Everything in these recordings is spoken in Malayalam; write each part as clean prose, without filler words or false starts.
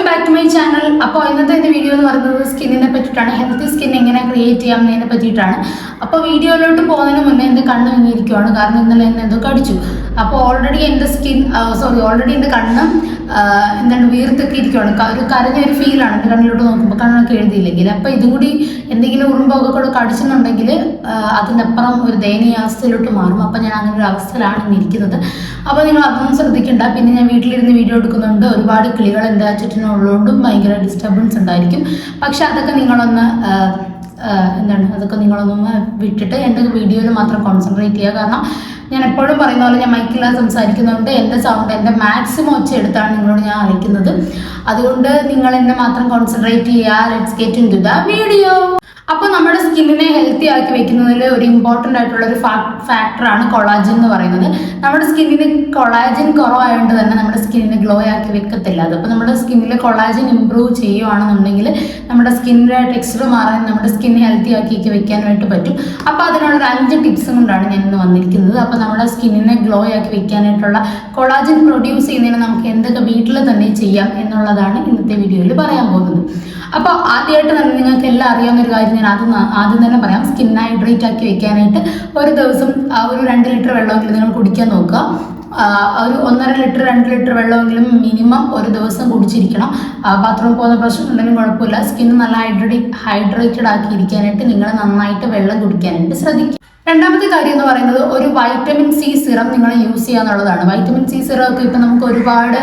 Back to my channel. അപ്പോൾ ഇന്നത്തെ എൻ്റെ വീഡിയോ എന്ന് പറയുന്നത് സ്കിന്നിനെ പറ്റിയിട്ടാണ്. ഹെൽത്തി സ്കിൻ എങ്ങനെ ക്രിയേറ്റ് ചെയ്യാമെന്നതിനെ പറ്റിയിട്ടാണ്. അപ്പോൾ വീഡിയോയിലോട്ട് പോകുന്നതിന് മുന്നേ എൻ്റെ കണ്ണ് ഇങ്ങിയിരിക്കുവാണ്, കാരണം ഇന്നലെ എന്നെ എന്തോ കടിച്ചു. അപ്പോൾ ഓൾറെഡി എൻ്റെ എൻ്റെ കണ്ണ് വീർത്തൊക്കെ ഇരിക്കുവാണ്. ഒരു കരഞ്ഞൊരു ഫീലാണ് എൻ്റെ കണ്ണിലോട്ട് നോക്കുമ്പോൾ, കണ്ണൊക്കെ എഴുതിയില്ലെങ്കിൽ. അപ്പോൾ ഇതും കൂടി എന്തെങ്കിലും ഉറുമ്പൊക്കെ കൂടെ കടിച്ചിട്ടുണ്ടെങ്കിൽ അതിനപ്പുറം ഒരു ദയനീയാവസ്ഥയിലോട്ട് മാറും. അപ്പോൾ ഞാൻ അങ്ങനെ ഒരു അവസ്ഥയിലാണ് ഇന്നിരിക്കുന്നത്. അപ്പോൾ നിങ്ങൾ അതൊന്നും ശ്രദ്ധിക്കേണ്ട. പിന്നെ ഞാൻ വീട്ടിലിരുന്ന് വീഡിയോ എടുക്കുന്നുണ്ട്, ഒരുപാട് കിളികൾ എൻ്റെ ചുറ്റിനുള്ളതുകൊണ്ടും ഭയങ്കര ഡിസ്റ്റർബൻസ് ഉണ്ടായിരിക്കും. പക്ഷെ അതൊക്കെ നിങ്ങളൊന്ന് വിട്ടിട്ട് എൻ്റെ വീഡിയോയിൽ മാത്രം കോൺസെൻട്രേറ്റ് ചെയ്യുക. കാരണം ഞാൻ എപ്പോഴും പറയുന്ന പോലെ ഞാൻ മൈക്കില്ലാതെ സംസാരിക്കുന്നതുകൊണ്ട് എൻ്റെ സൗണ്ട് എൻ്റെ മാക്സിമം ഒച്ചയെടുത്താണ് നിങ്ങളോട് ഞാൻ അറിയിക്കുന്നത്. അതുകൊണ്ട് നിങ്ങൾ എന്നെ മാത്രം കോൺസെൻട്രേറ്റ് ചെയ്യുക. Let's get into the video. അപ്പോൾ നമ്മുടെ സ്കിന്നിനെ ഹെൽത്തി ആക്കി വെക്കുന്നതിൽ ഒരു ഇമ്പോർട്ടൻ്റ് ആയിട്ടുള്ള ഒരു ഫാക്ടറാണ് കൊളാജൻ എന്ന് പറയുന്നത്. നമ്മുടെ സ്കിന്നിന് കൊളാജൻ കുറവായതുകൊണ്ട് തന്നെ നമ്മുടെ സ്കിന്നിനെ ഗ്ലോ ആക്കി വെക്കത്തില്ല അത്. അപ്പോൾ നമ്മുടെ സ്കിന്നിൽ കൊളാജൻ ഇമ്പ്രൂവ് ചെയ്യുകയാണെന്നുണ്ടെങ്കിൽ നമ്മുടെ സ്കിന്നിൻ്റെ ടെക്സ്ചർ മാറാൻ, നമ്മുടെ സ്കിൻ ഹെൽത്തി ആക്കി വെക്കാനായിട്ട് പറ്റും. അപ്പോൾ അതിനുള്ളൊരു 5 ടിപ്സും കൊണ്ടാണ് ഞാൻ ഇന്ന് വന്നിരിക്കുന്നത്. അപ്പോൾ നമ്മുടെ സ്കിന്നിനെ ഗ്ലോ ആക്കി വെക്കാനായിട്ടുള്ള കൊളാജൻ പ്രൊഡ്യൂസ് ചെയ്യുന്നതിന് നമുക്ക് എന്തൊക്കെ വീട്ടിൽ തന്നെ ചെയ്യാം എന്നുള്ളതാണ് ഇന്നത്തെ വീഡിയോയിൽ പറയാൻ പോകുന്നത്. അപ്പോൾ ആദ്യമായിട്ട് തന്നെ നിങ്ങൾക്ക് എല്ലാം അറിയാവുന്ന ഒരു കാര്യം ഞാൻ ആദ്യം തന്നെ പറയാം. സ്കിൻ ഹൈഡ്രേറ്റ് ആക്കി വെക്കാനായിട്ട് ഒരു ദിവസം ഒരു 2 ലിറ്റർ വെള്ളമെങ്കിലും നിങ്ങൾ കുടിക്കാൻ നോക്കുക. ഒരു 1.5 ലിറ്റർ 2 ലിറ്റർ വെള്ളമെങ്കിലും മിനിമം ഒരു ദിവസം കുടിച്ചിരിക്കണം. ബാത്റൂമിൽ പോകുന്ന പ്രശ്നം ഉണ്ടെങ്കിലും കുഴപ്പമില്ല. സ്കിൻ നല്ല ഹൈഡ്രേറ്റഡ് ആക്കി ഇരിക്കാനായിട്ട് നിങ്ങൾ നന്നായിട്ട് വെള്ളം കുടിക്കാനായിട്ട് ശ്രദ്ധിക്കുക. രണ്ടാമത്തെ കാര്യം എന്ന് പറയുന്നത് ഒരു വൈറ്റമിൻ സി സിറം നിങ്ങൾ യൂസ് ചെയ്യുക എന്നുള്ളതാണ്. വൈറ്റമിൻ സി സിറം ഒക്കെ ഇപ്പം നമുക്ക് ഒരുപാട്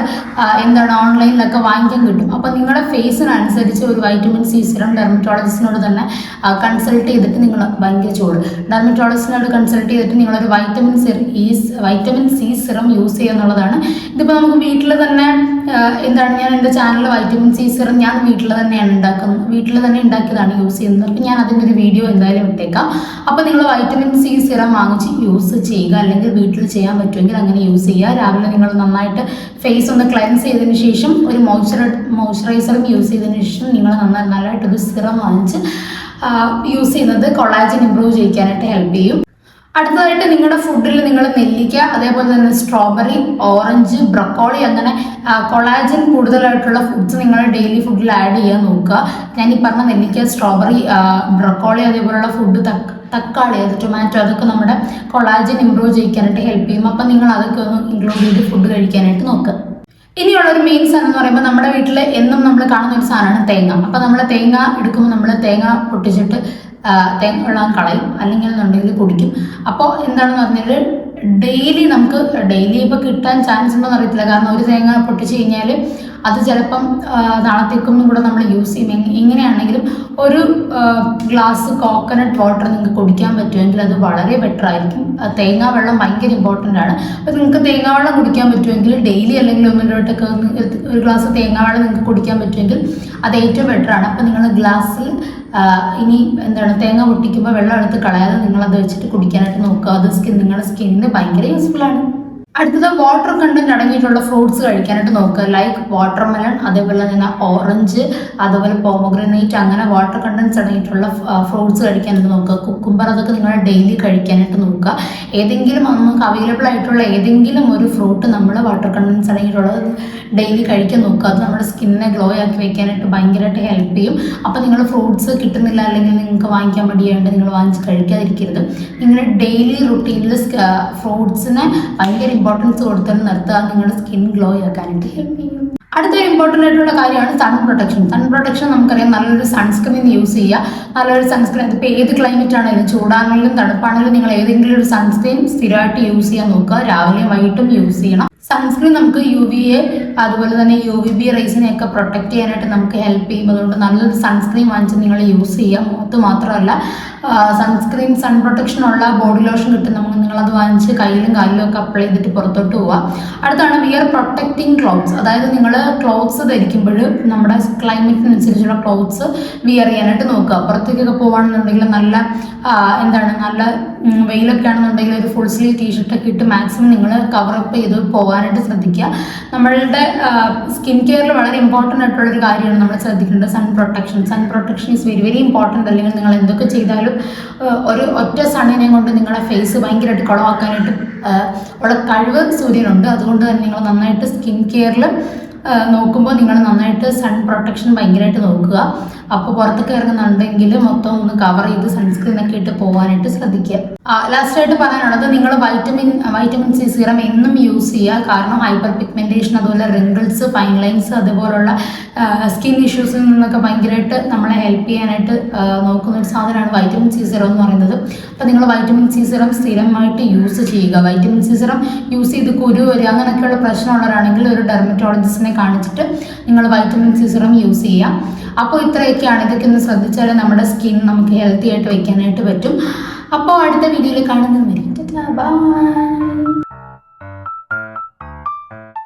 ഓൺലൈനിലൊക്കെ വാങ്ങിക്കാൻ കിട്ടും. അപ്പോൾ നിങ്ങളുടെ ഫേസിനനുസരിച്ച് ഒരു വൈറ്റമിൻ സി സിറം ഡെർമറ്റോളജിസ്റ്റിനോട് തന്നെ കൺസൾട്ട് ചെയ്തിട്ട് നിങ്ങൾ ഡെർമറ്റോളജിസ്റ്റിനോട് കൺസൾട്ട് ചെയ്തിട്ട് നിങ്ങളൊരു വൈറ്റമിൻ സി സിറം യൂസ് ചെയ്യുക എന്നുള്ളതാണ്. ഇതിപ്പോൾ നമുക്ക് വീട്ടിൽ തന്നെ ഞാൻ എൻ്റെ ചാനലിൽ വൈറ്റമിൻ സി സിറം ഞാൻ വീട്ടിൽ തന്നെ ഉണ്ടാക്കിയതാണ് യൂസ് ചെയ്യുന്നത്. അപ്പോൾ ഞാൻ അതിൻ്റെ ഒരു വീഡിയോ എന്തായാലും ഇട്ടേക്കാം. അപ്പോൾ നിങ്ങൾ വൈറ്റമിൻ സി സിറം വാങ്ങിച്ച് യൂസ് ചെയ്യുക, അല്ലെങ്കിൽ വീട്ടിൽ ചെയ്യാൻ പറ്റുമെങ്കിൽ അങ്ങനെ യൂസ് ചെയ്യുക. രാവിലെ നിങ്ങൾ നന്നായിട്ട് ഫേസ് ഒന്ന് ക്ലെൻസ് ചെയ്തതിന് ശേഷം ഒരു മോയ്സ്ചറൈസറും യൂസ് ചെയ്തതിന് ശേഷം നിങ്ങൾ നല്ലതായിട്ടൊരു സിറം വാങ്ങിച്ച് യൂസ് ചെയ്യുന്നത് കൊളാജൻ ഇമ്പ്രൂവ് ചെയ്യിക്കാനായിട്ട് ഹെൽപ്പ് ചെയ്യും. അടുത്തതായിട്ട് നിങ്ങളുടെ ഫുഡിൽ നിങ്ങൾ നെല്ലിക്ക, അതേപോലെ തന്നെ സ്ട്രോബെറി, ഓറഞ്ച്, ബ്രൊക്കോളി, അങ്ങനെ കൊളാജൻ കൂടുതലായിട്ടുള്ള ഫുഡ്സ് നിങ്ങൾ ഡെയിലി ഫുഡിൽ ആഡ് ചെയ്യാൻ നോക്കുക. ഞാൻ ഈ പറഞ്ഞ നെല്ലിക്ക, സ്ട്രോബെറി, ബ്രൊക്കോളി, അതേപോലെയുള്ള ഫുഡ്, തക്കാളി, ടൊമാറ്റോ, അതൊക്കെ നമ്മുടെ കൊളാജൻ ഇമ്പ്രൂവ് ചെയ്യിക്കാനായിട്ട് ഹെൽപ്പ് ചെയ്യും. അപ്പം നിങ്ങൾ അതൊക്കെ ഒന്ന് ഇൻക്ലൂഡ് ചെയ്ത് ഫുഡ് കഴിക്കാനായിട്ട് നോക്കുക. ഇനിയുള്ളൊരു മെയിൻ സാധനം എന്ന് പറയുമ്പോൾ നമ്മുടെ വീട്ടിൽ എന്നും നമ്മൾ കാണുന്ന ഒരു സാധനമാണ് തേങ്ങ. അപ്പോൾ നമ്മൾ തേങ്ങ എടുക്കുമ്പോൾ നമ്മൾ തേങ്ങ പൊട്ടിച്ചിട്ട് വെള്ളം കളയും, അല്ലെങ്കിൽ എന്നുണ്ടെങ്കിൽ കുടിക്കും. അപ്പോൾ എന്താണെന്ന് പറഞ്ഞാൽ ഡെയിലി ഇപ്പോൾ കിട്ടാൻ ചാൻസ് ഉണ്ടോയെന്ന് അറിയത്തില്ല. കാരണം ഒരു തേങ്ങ പൊട്ടിച്ച് കഴിഞ്ഞാൽ അത് ചിലപ്പം നാളത്തേക്കൊന്നും കൂടെ നമ്മൾ യൂസ് ചെയ്യും. എങ്ങനെയാണെങ്കിലും ഒരു ഗ്ലാസ് കോക്കനട്ട് വാട്ടർ നിങ്ങൾക്ക് കുടിക്കാൻ പറ്റുമെങ്കിൽ അത് വളരെ ബെറ്റർ ആയിരിക്കും. തേങ്ങാ വെള്ളം ഭയങ്കര ഇമ്പോർട്ടൻ്റ് ആണ്. അപ്പോൾ നിങ്ങൾക്ക് തേങ്ങാ വെള്ളം കുടിക്കാൻ പറ്റുമെങ്കിൽ ഡെയിലി അല്ലെങ്കിൽ 1-2 ഒരു ഗ്ലാസ് തേങ്ങാ വെള്ളം നിങ്ങൾക്ക് കുടിക്കാൻ പറ്റുമെങ്കിൽ അത് ഏറ്റവും ബെറ്ററാണ്. അപ്പോൾ നിങ്ങൾ ഗ്ലാസ്സിൽ തേങ്ങ പൊട്ടിക്കുമ്പോൾ വെള്ളം എടുത്ത് കളയാതെ നിങ്ങളത് വെച്ചിട്ട് കുടിക്കാനായിട്ട് നോക്കുക. അത് നിങ്ങളുടെ സ്കിന്നിന് ഭയങ്കര യൂസ്ഫുൾ ആണ്. അടുത്തത് വാട്ടർ കണ്ടന്റ് അടങ്ങിയിട്ടുള്ള ഫ്രൂട്ട്സ് കഴിക്കാനായിട്ട് നോക്കുക. ലൈക്ക് വാട്ടർമെലൺ, അതേപോലെ തന്നെ ഓറഞ്ച്, അതുപോലെ പോമോഗ്രനേറ്റ്, അങ്ങനെ വാട്ടർ കണ്ടന്റ്സ് അടങ്ങിയിട്ടുള്ള ഫ്രൂട്ട്സ് കഴിക്കാനായിട്ട് നോക്കുക. കുക്കുംബർ, അതൊക്കെ നിങ്ങൾ ഡെയിലി കഴിക്കാനായിട്ട് നോക്കുക. ഏതെങ്കിലും നമുക്ക് അവൈലബിൾ ആയിട്ടുള്ള ഏതെങ്കിലും ഒരു ഫ്രൂട്ട് നമ്മൾ വാട്ടർ കണ്ടന്റ്സ് അടങ്ങിയിട്ടുള്ളത് ഡെയിലി കഴിക്കാൻ നോക്കുക. അത് നമ്മുടെ സ്കിന്നിനെ ഗ്ലോ ആക്കി വെക്കാനായിട്ട് ഭയങ്കരമായിട്ട് ഹെൽപ്പ് ചെയ്യും. അപ്പോൾ നിങ്ങൾ ഫ്രൂട്ട്സ് കിട്ടുന്നില്ല, അല്ലെങ്കിൽ നിങ്ങൾക്ക് വാങ്ങിക്കാൻ മടിയായിട്ട് നിങ്ങൾ വാങ്ങിച്ച് കഴിക്കാതിരിക്കരുത്. നിങ്ങൾ ഡെയിലി റുട്ടീനിൽ ഫ്രൂട്ട്സിനെ ഭയങ്കര ഇമ്പോർട്ടൻസ് കൊടുത്താൽ നിർത്തുക. നിങ്ങളുടെ സ്കിൻ ഗ്ലോ ആക്കാനായിട്ട് ഹെൽപ്പ് ചെയ്യും. അടുത്തൊരു ഇമ്പോർട്ടൻ്റ് ആയിട്ടുള്ള കാര്യമാണ് സൺ പ്രൊട്ടക്ഷൻ. നമുക്കറിയാം, നല്ലൊരു സൺസ്ക്രീൻ യൂസ് ചെയ്യുക. നല്ലൊരു സൺസ്ക്രീൻ, ഇപ്പോൾ ഏത് ക്ലൈമറ്റ് ആണെങ്കിലും, ചൂടാണെങ്കിലും തണുപ്പാണെങ്കിലും, നിങ്ങൾ ഏതെങ്കിലും ഒരു സൺസ്ക്രീൻ സ്ഥിരമായിട്ട് യൂസ് ചെയ്യാൻ നോക്കുക. രാവിലെയും വൈകിട്ടും യൂസ് ചെയ്യണം. സൺസ്ക്രീൻ നമുക്ക് UVA, അതുപോലെ തന്നെ UVB റേസിനെയൊക്കെ പ്രൊട്ടക്റ്റ് ചെയ്യാനായിട്ട് നമുക്ക് ഹെൽപ്പ് ചെയ്യും. അതുകൊണ്ട് നല്ലൊരു സൺസ്ക്രീൻ വാങ്ങിച്ച് നിങ്ങൾ യൂസ് ചെയ്യുക. മുഖത്ത് മാത്രമല്ല, സൺ പ്രൊട്ടക്ഷനുള്ള ബോഡി ലോഷൻ കിട്ടും നമുക്ക്. നിങ്ങളത് വാങ്ങിച്ച് കയ്യിലും കാലിലും ഒക്കെ അപ്ലൈ ചെയ്തിട്ട് പുറത്തോട്ട് പോവുക. അടുത്താണ് വിയർ പ്രൊട്ടക്റ്റിംഗ് ക്ലോത്ത്സ്. അതായത് നിങ്ങൾ ക്ലോത്ത്സ് ധരിക്കുമ്പോൾ നമ്മുടെ ക്ലൈമറ്റിനനുസരിച്ചുള്ള ക്ലോത്ത്സ് വിയർ ചെയ്യാനായിട്ട് നോക്കുക. പുറത്തേക്കൊക്കെ പോകുകയാണെന്നുണ്ടെങ്കിൽ നല്ല വെയിലൊക്കെ ആണെന്നുണ്ടെങ്കിൽ ഒരു ഫുൾ സ്ലീവ് ടീഷർട്ടൊക്കെ ഇട്ട് മാക്സിമം നിങ്ങൾ കവറപ്പ് ചെയ്ത് പോകാനായിട്ട് ശ്രദ്ധിക്കുക. നമ്മളുടെ സ്കിൻ കെയറിൽ വളരെ ഇമ്പോർട്ടൻ്റ് ആയിട്ടുള്ളൊരു കാര്യമാണ് നമ്മൾ ശ്രദ്ധിക്കേണ്ടത് sun protection is very very important. അല്ലെങ്കിൽ നിങ്ങൾ എന്തൊക്കെ ചെയ്താലും ഒരു ഒറ്റ സണ്ണിനെ കൊണ്ട് നിങ്ങളുടെ ഫേസ് ഭയങ്കരമായിട്ട് കുളമാക്കാനായിട്ട് ഉള്ള കഴിവ് സൂര്യനുണ്ട്. അതുകൊണ്ട് തന്നെ നിങ്ങൾ നന്നായിട്ട് സ്കിൻ കെയറിൽ നോക്കുമ്പോൾ നിങ്ങൾ നന്നായിട്ട് സൺ പ്രൊട്ടക്ഷൻ ഭയങ്കരമായിട്ട് നോക്കുക. അപ്പോൾ പുറത്തൊക്കെ ഇറങ്ങുന്നുണ്ടെങ്കിൽ മൊത്തം ഒന്ന് കവർ ചെയ്ത് സൺസ്ക്രീൻ ഒക്കെ ഇട്ട് പോകാനായിട്ട് ശ്രദ്ധിക്കുക. ലാസ്റ്റായിട്ട് പറയാനുള്ളത്, നിങ്ങൾ വൈറ്റമിൻ സി സീറം എന്നും യൂസ് ചെയ്യുക. കാരണം ഹൈപ്പർ പിഗ്മെന്റേഷൻ, അതുപോലെ റിങ്കിൾസ്, ഫൈൻ ലൈൻസ്, അതുപോലുള്ള സ്കിൻ ഇഷ്യൂസിൽ നിന്നൊക്കെ ഭയങ്കരമായിട്ട് നമ്മളെ ഹെൽപ്പ് ചെയ്യാനായിട്ട് നോക്കുന്ന ഒരു സാധനമാണ് വൈറ്റമിൻ സി സീറം എന്ന് പറയുന്നത്. അപ്പോൾ നിങ്ങൾ വൈറ്റമിൻ സി സീറം സ്ഥിരമായിട്ട് യൂസ് ചെയ്യുക. വൈറ്റമിൻ സി സീറം യൂസ് ചെയ്ത് കുരു വരിക അങ്ങനെയൊക്കെയുള്ള പ്രശ്നമുള്ളവരാണെങ്കിൽ ഒരു ഡെർമറ്റോളജിസ്റ്റിനെ കാണിച്ചിട്ട് നിങ്ങൾ വൈറ്റമിൻ സി സീറം യൂസ് ചെയ്യുക. അപ്പോൾ ഇത്രയൊക്കെയാണ്. ഇതൊക്കെ ഒന്ന് ശ്രദ്ധിച്ചാൽ നമ്മുടെ സ്കിൻ നമുക്ക് ഹെൽത്തി ആയിട്ട് വയ്ക്കാനായിട്ട് പറ്റും. അപ്പോൾ അടുത്ത വീഡിയോയിൽ കാണുന്നത് വരെ ബൈ.